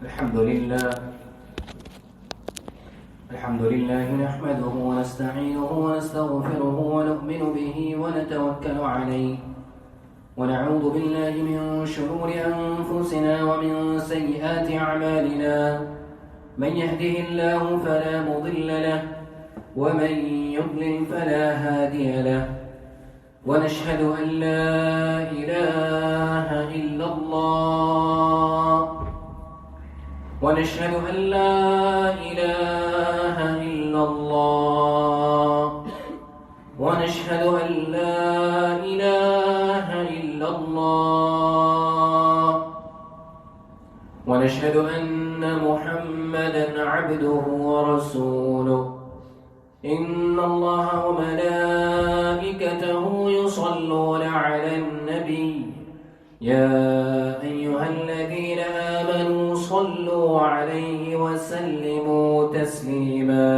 الحمد لله الحمد لله نحمده ونستعينه ونستغفره ونؤمن به ونتوكل عليه ونعوذ بالله من شرور أنفسنا ومن سيئات أعمالنا من يهده الله فلا مضل له ومن يضلل فلا هادي له ونشهد أن لا إله إلا الله ونشهد أن لا إله إلا الله ونشهد أن لا إله إلا الله ونشهد أن محمدًا عبده ورسوله إن الله وملائكته يصلون على النبي يا أيها الذين آمنوا صلوا عليه وسلموا تسليما.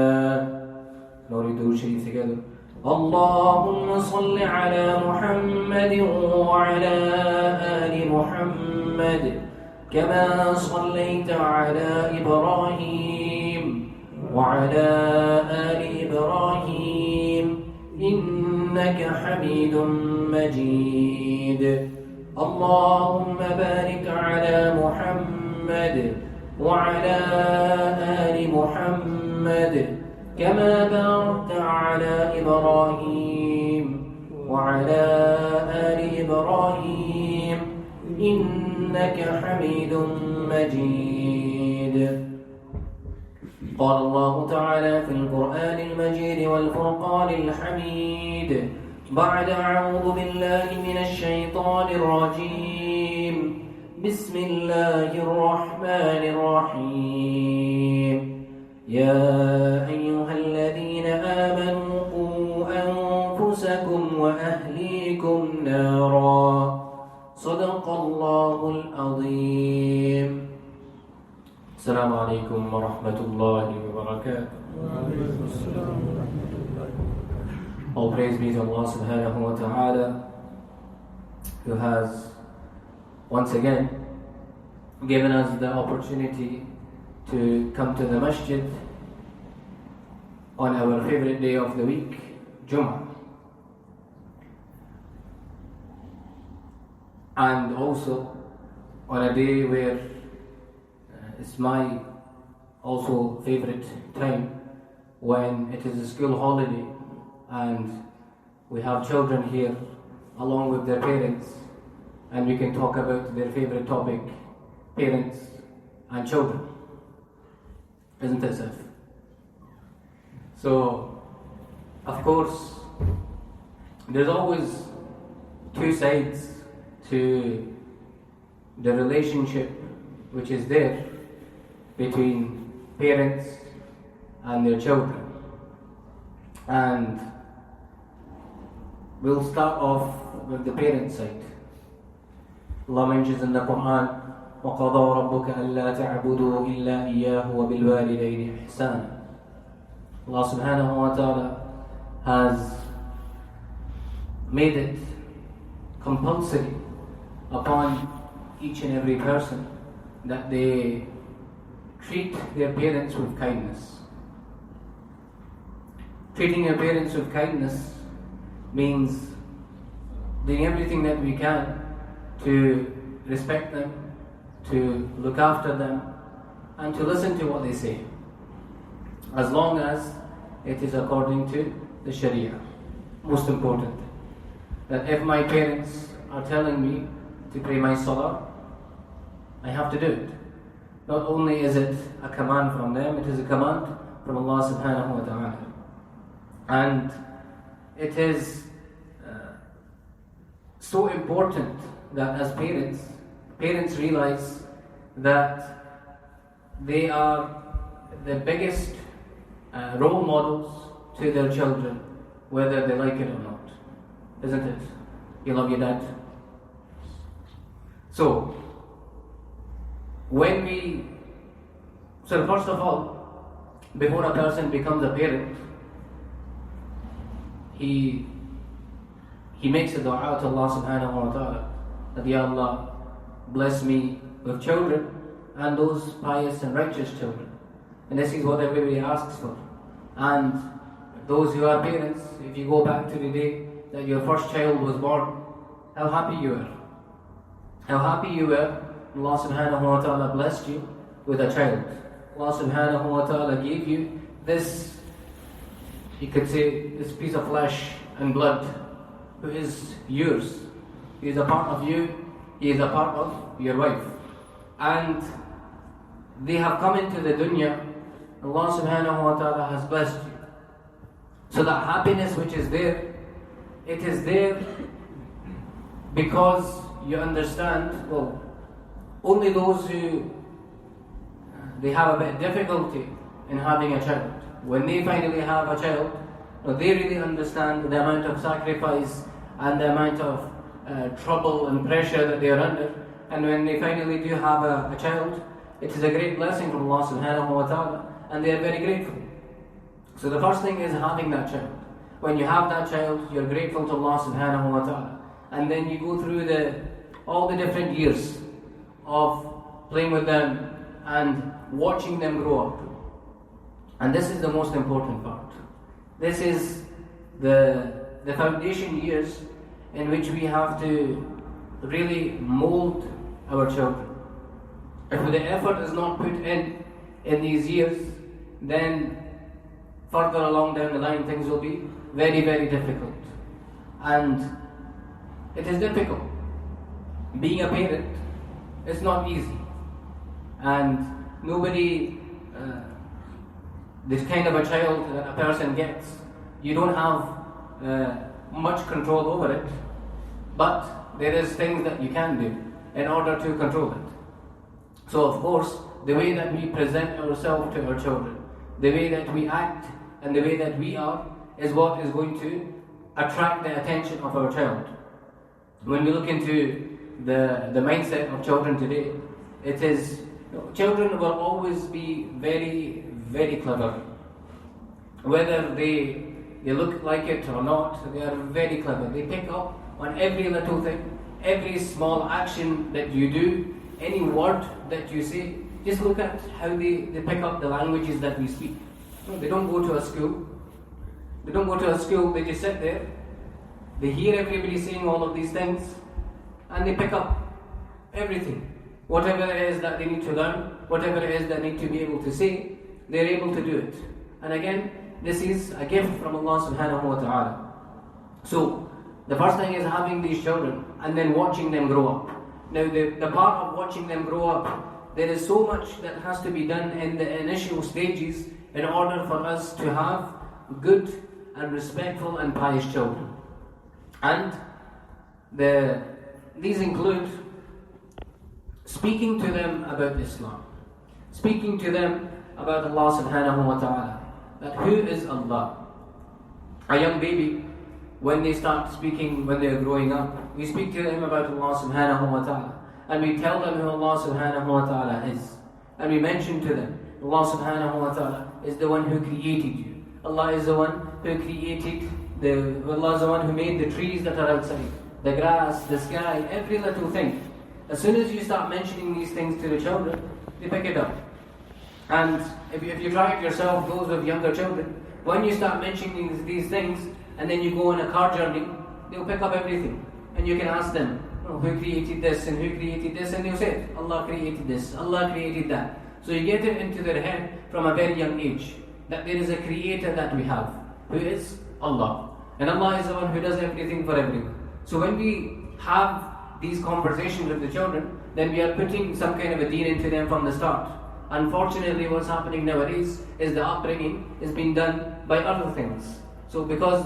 Glory to Sharif together. اللهم صل على محمد وعلى آل محمد كما صليت على إبراهيم وعلى آل إبراهيم إنك حميد مجيد. اللهم بارك على محمد وعلى آل محمد كما باركت على إبراهيم وعلى آل إبراهيم إنك حميد مجيد. قال الله تعالى في القرآن المجيد والفرقان الحميد بعد أعوذ بالله من الشيطان الرجيم بسم الله الرحمن الرحيم يا أيها الذين آمنوا قوا أنفسكم وأهليكم نارا صدق الله العظيم. السلام عليكم ورحمة الله وبركاته. All praise be to Allah subhanahu wa ta'ala, who has once again given us the opportunity to come to the masjid on our favorite day of the week, Jummah. And also on a day where it's my also favorite time, when it is a school holiday and we have children here along with their parents, and we can talk about their favorite topic, parents and children. Isn't it, Seth? So, of course, there's always two sides to the relationship which is there between parents and their children. And we'll start off with the parent side. Allah mentions in the Quran, وَقَضَوْا رَبُّكَ أَلَّا تَعْبُدُوا إِلَّا إِيَّاهُ وَبِالْوَالِدَيْنِ إِحْسَانًا. Allah subhanahu wa ta'ala has made it compulsory upon each and every person that they treat their parents with kindness. Treating your parents with kindness means doing everything that we can to respect them, to look after them, and to listen to what they say, as long as it is according to the Sharia. Most important, that if my parents are telling me to pray my salah, I have to do it. Not only is it a command from them, it is a command from Allah subhanahu wa ta'ala. And it is so important that as parents realize that they are the biggest role models to their children, whether they like it or not. Isn't it? You love your dad? So first of all, before a person becomes a parent, he makes a dua to Allah subhanahu wa ta'ala that, Ya Allah, bless me with children and those pious and righteous children. And this is what everybody asks for. And those who are parents, if you go back to the day that your first child was born, how happy you were. How happy you were. Allah subhanahu wa ta'ala blessed you with a child. Allah subhanahu wa ta'ala gave you this, you could say, this piece of flesh and blood, who is yours. He is a part of you, he is a part of your wife. And they have come into the dunya, Allah subhanahu wa ta'ala has blessed you. So that happiness which is there, it is there because you understand, well, only those who they have a bit of difficulty in having a child. When they finally have a child, they really understand the amount of sacrifice and the amount of trouble and pressure that they are under. And when they finally do have a child, it is a great blessing from Allah subhanahu wa ta'ala, and they are very grateful. So the first thing is having that child. When you have that child, you're grateful to Allah subhanahu wa ta'ala. And then you go through all the different years of playing with them and watching them grow up. And this is the most important part. This is the foundation years in which we have to really mold our children. If the effort is not put in these years, then further along down the line things will be very, very difficult. And it is difficult. Being a parent, it's not easy. And nobody, this kind of a child that a person gets, you don't have much control over it, but there is things that you can do in order to control it. So of course, the way that we present ourselves to our children, the way that we act and the way that we are, is what is going to attract the attention of our child. When we look into the mindset of children today, it is, children will always be very, very clever. Whether they look like it or not, they are very clever. They pick up on every little thing, every small action that you do, any word that you say. Just look at how they pick up the languages that we speak. They don't go to a school. They don't go to a school, they just sit there. They hear everybody saying all of these things, and they pick up everything. Whatever it is that they need to learn, whatever it is that they need to be able to say, they're able to do it. And again, this is a gift from Allah subhanahu wa ta'ala. So, the first thing is having these children and then watching them grow up. Now, the part of watching them grow up, there is so much that has to be done in the initial stages in order for us to have good and respectful and pious children. And these include speaking to them about Islam, speaking to them about Allah subhanahu wa ta'ala, that who is Allah. A young baby, when they start speaking, when they are growing up, we speak to them about Allah subhanahu wa ta'ala, and we tell them who Allah subhanahu wa ta'ala is, and we mention to them, Allah subhanahu wa ta'ala is the one who created you. Allah is the one who created Allah is the one who made the trees that are outside, the grass, the sky, every little thing. As soon as you start mentioning these things to the children, they pick it up. And if you try it yourself, those with younger children, when you start mentioning these things, and then you go on a car journey, they'll pick up everything. And you can ask them, who created this and who created this, and they'll say, Allah created this, Allah created that. So you get it into their head from a very young age, that there is a creator that we have, who is Allah. And Allah is the one who does everything for everyone. So when we have these conversations with the children, then we are putting some kind of a deen into them from the start. Unfortunately, what's happening nowadays is the upbringing is being done by other things. So because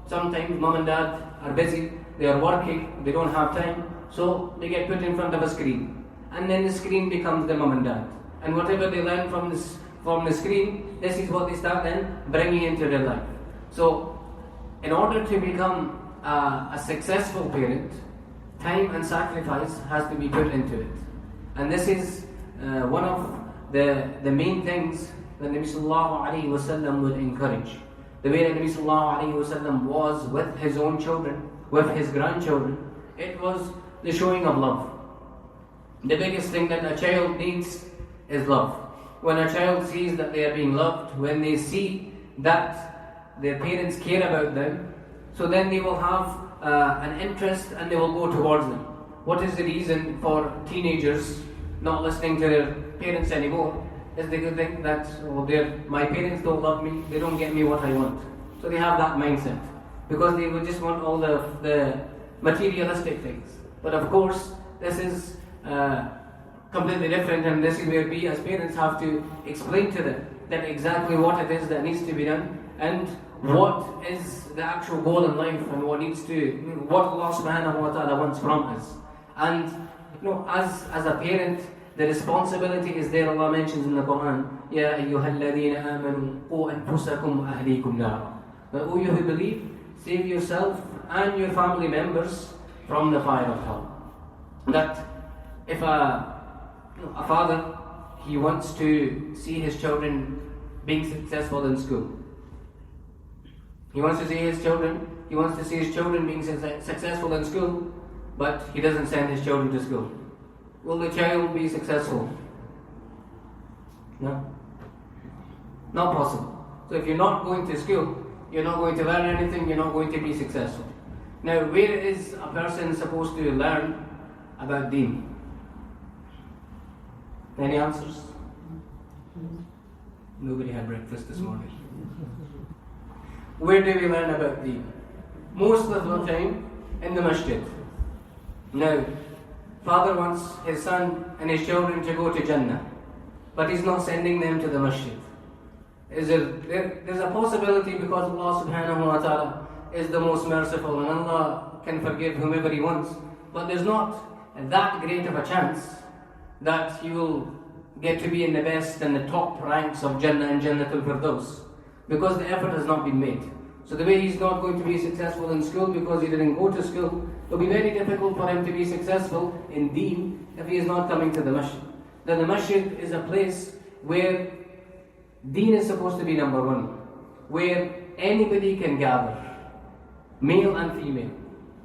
sometimes mom and dad are busy, they are working, they don't have time, so they get put in front of a screen. And then the screen becomes their mom and dad. And whatever they learn from the screen, this is what they start then bringing into their life. So, in order to become a successful parent, time and sacrifice has to be put into it. And this is one of the main things that Nabi sallallahu alayhi wasallam would encourage. The way that Nabi sallallahu alayhi wasallam was with his own children, with his grandchildren, it was the showing of love. The biggest thing that a child needs is love. When a child sees that they are being loved, when they see that their parents care about them, so then they will have an interest and they will go towards them. What is the reason for teenagers not listening to their parents anymore? Is they think that my parents don't love me, they don't get me what I want. So they have that mindset because they would just want all the materialistic things. But of course, this is completely different, and this is where we as parents have to explain to them that exactly what it is that needs to be done and what is the actual goal in life and what Allah subhanahu wa ta'ala wants from us. And as a parent, the responsibility is there. Allah mentions in the Quran, Ya ayyuhalladhina amanu qu anfusakum wa ahlikum nara. That O you who believe, save yourself and your family members from the fire of hell. That if a father, he wants to see his children being successful in school. He wants to see his children being successful in school, but he doesn't send his children to school. Will the child be successful? No. Not possible. So if you're not going to school, you're not going to learn anything, you're not going to be successful. Now, where is a person supposed to learn about deen? Any answers? Nobody had breakfast this morning. Where do we learn about deen? Most of the time in the masjid. Now, father wants his son and his children to go to Jannah, but he's not sending them to the masjid. There's a possibility because Allah subhanahu wa ta'ala is the most merciful and Allah can forgive whomever He wants, but there's not that great of a chance that you will get to be in the best and the top ranks of Jannah and Jannatul Firdaus, because the effort has not been made. So the way he's not going to be successful in school because he didn't go to school, it will be very difficult for him to be successful in deen if he is not coming to the masjid. Then the masjid is a place where deen is supposed to be number one, where anybody can gather, male and female,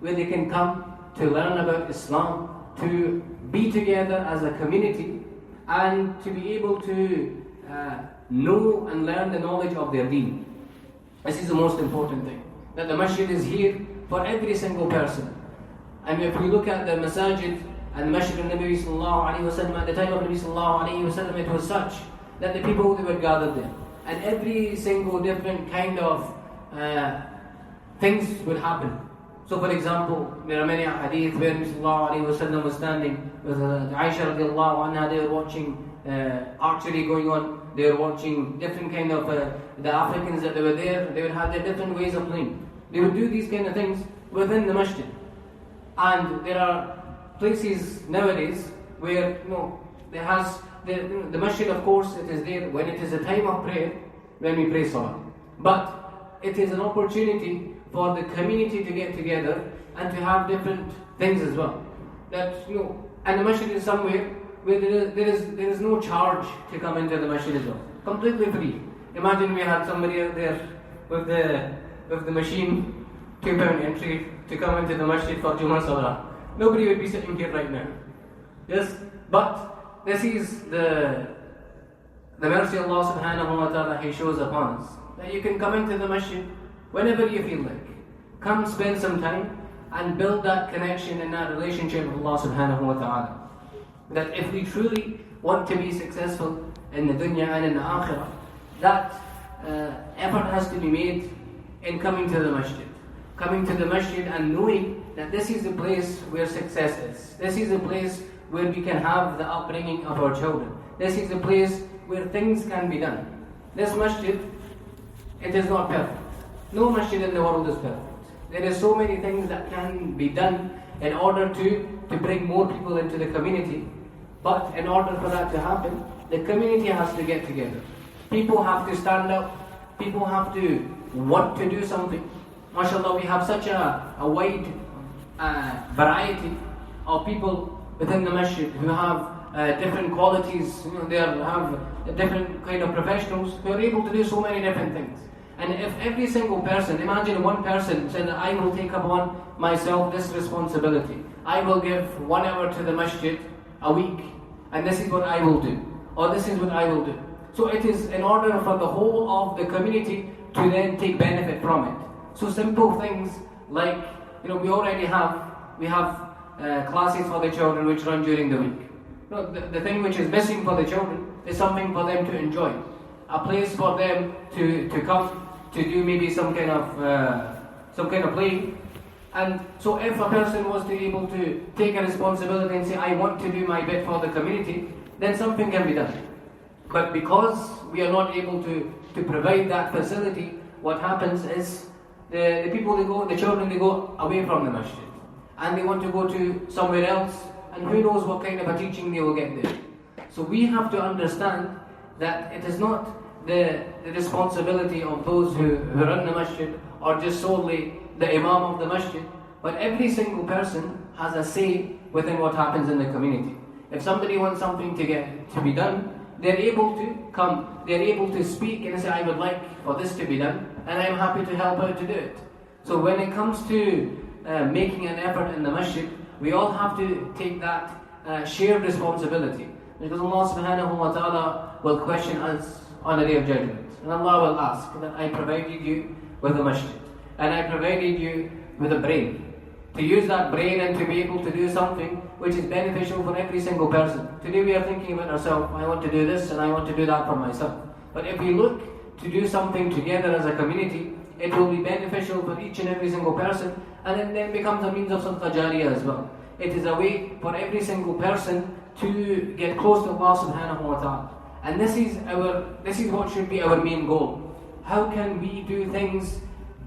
where they can come to learn about Islam, to be together as a community, and to be able to know and learn the knowledge of their deen. This is the most important thing, that the masjid is here for every single person. And if we look at the masajid and the masjid of Nabi sallallahu alayhi wa sallam, at the time of Nabi sallallahu alayhi wa sallam, it was such that the people, they were gathered there. And every single different kind of things would happen. So for example, there are many hadith where Nabi sallallahu alayhi wa sallam was standing with Aisha radiallahu anha, they were watching archery going on, they were watching different kind of, the Africans that they were there, they would have their different ways of playing. They would do these kind of things within the masjid. And there are places nowadays where, the masjid, of course, it is there when it is a time of prayer, when we pray salah. But it is an opportunity for the community to get together and to have different things as well. That, and the masjid is somewhere where there is no charge to come into the masjid as well. Completely free. Imagine we had somebody out there with the machine, £2 entry to come into the masjid for Jummah Salah. Nobody would be sitting here right now. Yes? But this is the mercy of Allah subhanahu wa ta'ala He shows upon us. That you can come into the masjid whenever you feel like. Come spend some time and build that connection and that relationship with Allah subhanahu wa ta'ala. That if we truly want to be successful in the dunya and in the akhirah, that effort has to be made in coming to the masjid. Coming to the masjid and knowing that this is the place where success is. This is the place where we can have the upbringing of our children. This is the place where things can be done. This masjid, it is not perfect. No masjid in the world is perfect. There are so many things that can be done in order to bring more people into the community. But in order for that to happen, the community has to get together. People have to stand up. People have to want to do something. MashaAllah, we have such a wide variety of people within the masjid who have different qualities. They have different kind of professionals who are able to do so many different things. And if every single person, imagine one person said that I will take upon myself this responsibility. I will give 1 hour to the masjid a week, and this is what I will do. or this is what I will do. So it is in order for the whole of the community to then take benefit from it. So simple things like, we already have classes for the children which run during the week. The thing which is missing for the children is something for them to enjoy, a place for them to come to do maybe some kind of play. And so if a person was to be able to take a responsibility and say, I want to do my bit for the community, then something can be done. But because we are not able to provide that facility, what happens is the children go away from the masjid. And they want to go to somewhere else, and who knows what kind of a teaching they will get there. So we have to understand that it is not the responsibility of those who run the masjid or just solely the imam of the masjid, but every single person has a say within what happens in the community. If somebody wants something to be done, they're able to come, they're able to speak and say, I would like for this to be done, and I'm happy to help out to do it. So when it comes to making an effort in the masjid, we all have to take that shared responsibility, because Allah subhanahu wa ta'ala will question us on the day of judgment. And Allah will ask that I provided you with a masjid, and I provided you with a brain, to use that brain and to be able to do something which is beneficial for every single person. Today we are thinking about ourselves, I want to do this and I want to do that for myself. But if we look to do something together as a community, it will be beneficial for each and every single person, and it then becomes a means of sadaqah jariyah as well. It is a way for every single person to get close to Allah subhanahu wa ta'ala. And this is what should be our main goal. How can we do things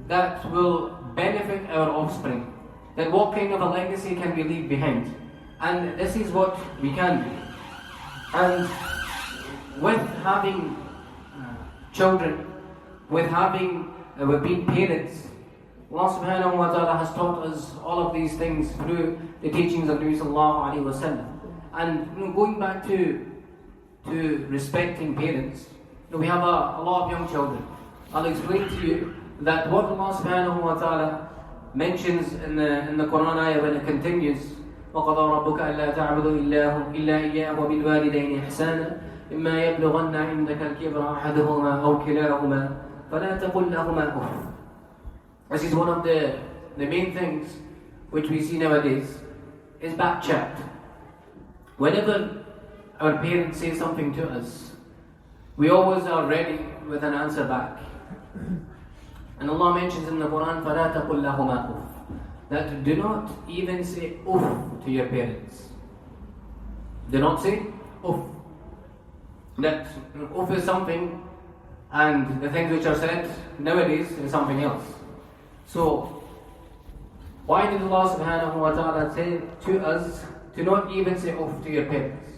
that will benefit our offspring? That what kind of a legacy can we leave behind? And this is what we can do. And with having children, with being parents, Allah subhanahu wa ta'ala has taught us all of these things through the teachings of Nabi sallallahu alayhi wa sallam. And going back to respecting parents, we have a lot of young children. I'll explain to you that what Allah subhanahu wa ta'ala mentions in the Quran ayah when it continues, وَقَضَى رَبُّكَ أَلَّا تَعْبُدُوا إِلَّا إِيَّاهُ وَبِالْوَالِدَيْنِ إِحْسَانًا إِمَّا يَبْلُغَنَّ عِندَكَ الْكِبْرَ أَحَدُهُمَا أَوْ كِلَاهُمَا فَلَا تَقُلْ لَهُمَا أُفٍّ. This is one of the main things which we see nowadays, is back chat. Whenever our parents say something to us, we always are ready with an answer back. And Allah mentions in the Quran, فَلَا تَقُلْ لَهُمَا أُفٍّ, that do not even say uff to your parents. Do not say uff. That uff is something, and the things which are said nowadays is something else. So, why did Allah subhanahu wa ta'ala say to us to not even say uff to your parents?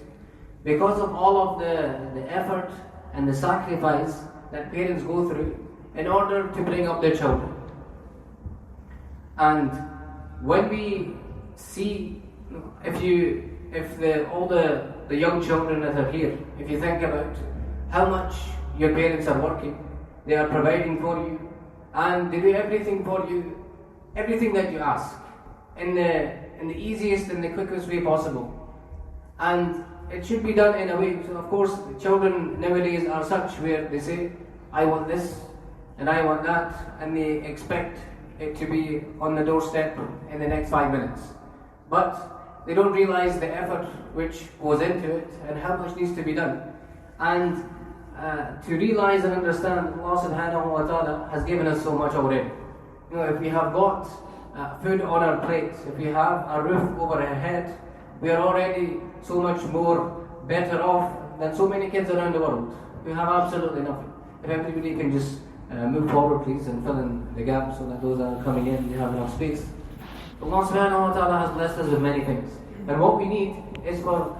Because of all of the effort and the sacrifice that parents go through in order to bring up their children. And when we see, all the young children that are here, if you think about how much your parents are working, they are providing for you, and they do everything for you, everything that you ask, in the easiest and the quickest way possible. And it should be done in a way. So of course, children nowadays are such where they say, I want this and I want that, and they expect it to be on the doorstep in the next 5 minutes. But they don't realize the effort which goes into it and how much needs to be done. And to realize and understand, Allah subhanahu wa ta'ala has given us so much already. If we have got food on our plates, if we have a roof over our head, we are already so much more better off than so many kids around the world. We have absolutely nothing. If everybody can just move forward please and fill in the gap so that those that are coming in, they have enough space. Allah subhanahu wa ta'ala has blessed us with many things. And what we need is for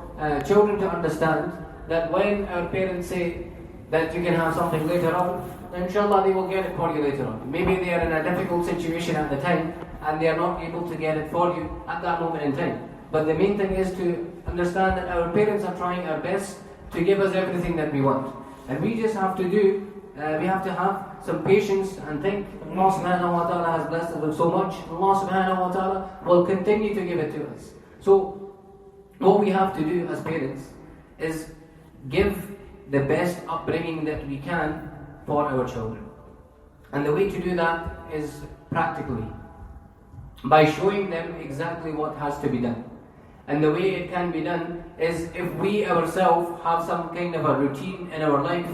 children to understand that when our parents say that you can have something later on, then inshallah they will get it for you later on. Maybe they are in a difficult situation at the time and they are not able to get it for you at that moment in time. But the main thing is to understand that our parents are trying our best to give us everything that we want. And we just have to we have to have some patience and think Allah subhanahu wa ta'ala has blessed us with so much. Allah subhanahu wa ta'ala will continue to give it to us. So what we have to do as parents is give the best upbringing that we can for our children. And the way to do that is practically, by showing them exactly what has to be done. And the way it can be done is if we ourselves have some kind of a routine in our life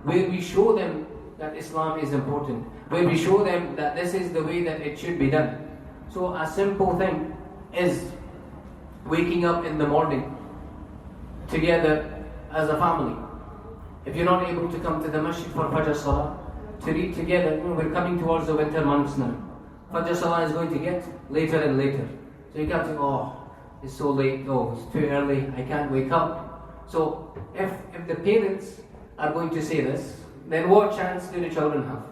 where we show them that Islam is important, where we show them that this is the way that it should be done. So a simple thing is waking up in the morning together as a family. If you're not able to come to the masjid for Fajr Salah, to read together, we're coming towards the winter months now. Fajr Salah is going to get later and later. So you can't think, oh, it's so late, oh, it's too early, I can't wake up. So if the parents are going to say this, then what chance do the children have?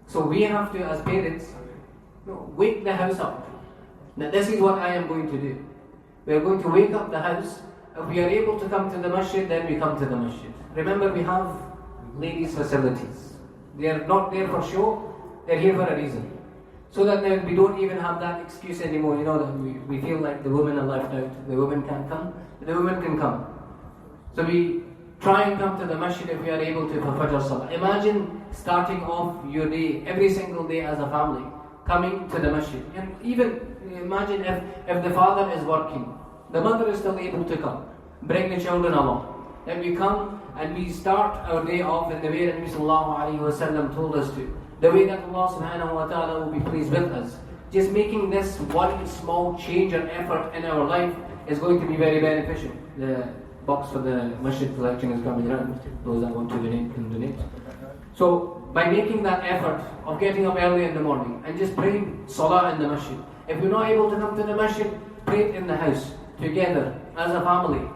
So we have to, as parents, wake the house up. Now this is what I am going to do. We are going to wake up the house. If we are able to come to the masjid, then we come to the masjid. Remember, we have ladies' facilities. They are not there for show, they are here for a reason. So that we don't even have that excuse anymore, that we feel like the women are left out, the women can't come, the women can come. So we try and come to the masjid if we are able to for Fajr Salah. Imagine starting off your day, every single day as a family, coming to the masjid. And even imagine if the father is working, the mother is still able to come, bring the children along. Then we come and we start our day off in the way that Nabi Sallallahu Alaihi Wasallam told us to. The way that Allah Subhanahu Wa Ta'ala will be pleased with us. Just making this one small change or effort in our life is going to be very beneficial. The box for the masjid collection is coming around. Those that want to donate can donate. So by making that effort of getting up early in the morning and just praying Salah in the masjid. If you're not able to come to the masjid, pray it in the house together as a family.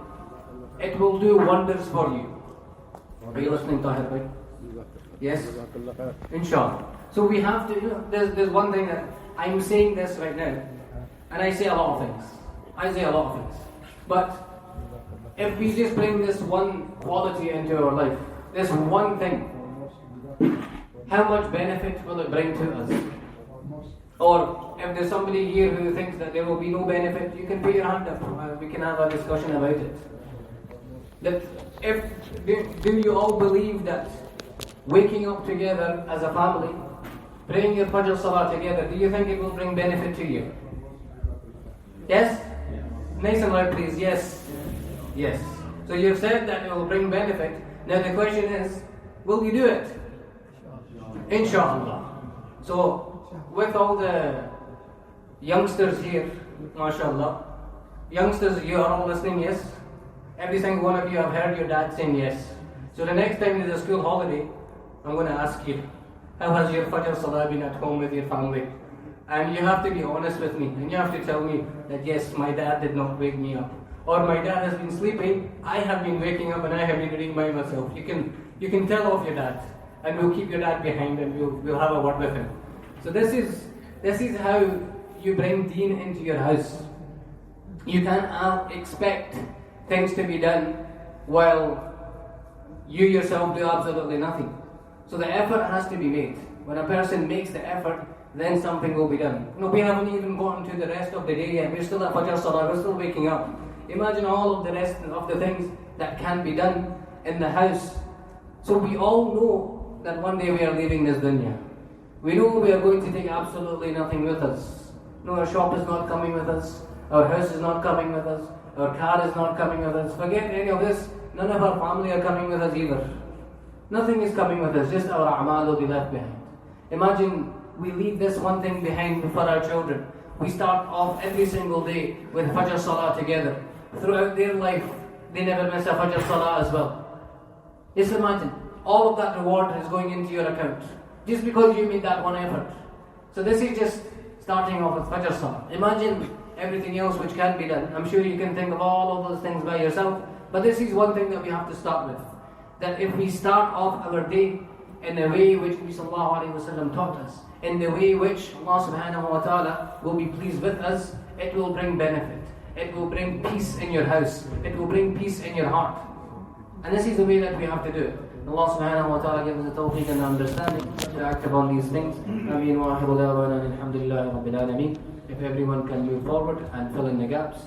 It will do wonders for you. Are you listening, Tahir bhai? Yes? Inshallah. So we have to, there's one thing that I'm saying this right now, and I say a lot of things. But if we just bring this one quality into our life, this one thing, how much benefit will it bring to us? Or if there's somebody here who thinks that there will be no benefit, you can put your hand up. We can have a discussion about it. That do you all believe that waking up together as a family, praying your Fajr Salah together, do you think it will bring benefit to you? Yes? Nice and loud please. Yes. Yes. So you've said that it will bring benefit. Now the question is, will you do it? Inshallah. So with all the youngsters here, mashallah, youngsters, you are all listening, yes? Every single one of you have heard your dad saying yes. So the next time there's a school holiday, I'm going to ask you, how has your Fajr Salah been at home with your family? And you have to be honest with me, and you have to tell me that yes, my dad did not wake me up. Or my dad has been sleeping, I have been waking up and I have been reading by myself. You can tell off your dad, and we'll keep your dad behind and we'll have a word with him. So this is how you bring deen into your house. You can't expect things to be done while you yourself do absolutely nothing. So the effort has to be made. When a person makes the effort, then something will be done. We haven't even gotten to the rest of the day yet. We're still at Fajr Salah, we're still waking up. Imagine all of the rest of the things that can be done in the house. So we all know that one day we are leaving this dunya. We know we are going to take absolutely nothing with us. No, our shop is not coming with us. Our house is not coming with us. Our car is not coming with us. Forget any of this. None of our family are coming with us either. Nothing is coming with us. Just our a'mal will be left behind. Imagine we leave this one thing behind for our children. We start off every single day with Fajr Salah together. Throughout their life, they never miss a Fajr Salah as well. Just imagine, all of that reward is going into your account. Just because you made that one effort. So this is just starting off with Fajr Salah. Imagine everything else which can be done. I'm sure you can think of all of those things by yourself. But this is one thing that we have to start with. That if we start off our day in a way which Nabi Sallallahu Alaihi Wasallam taught us, in the way which Allah Subhanahu Wa Ta'ala will be pleased with us, it will bring benefit. It will bring peace in your house. It will bring peace in your heart. And this is the way that we have to do it. Allah Subhanahu Wa Ta'ala gives us the tawfiq and the understanding to act upon these things. Ameen wa akhiru da'wana alhamdulillahi rabbil alameen. If everyone can move forward and fill in the gaps.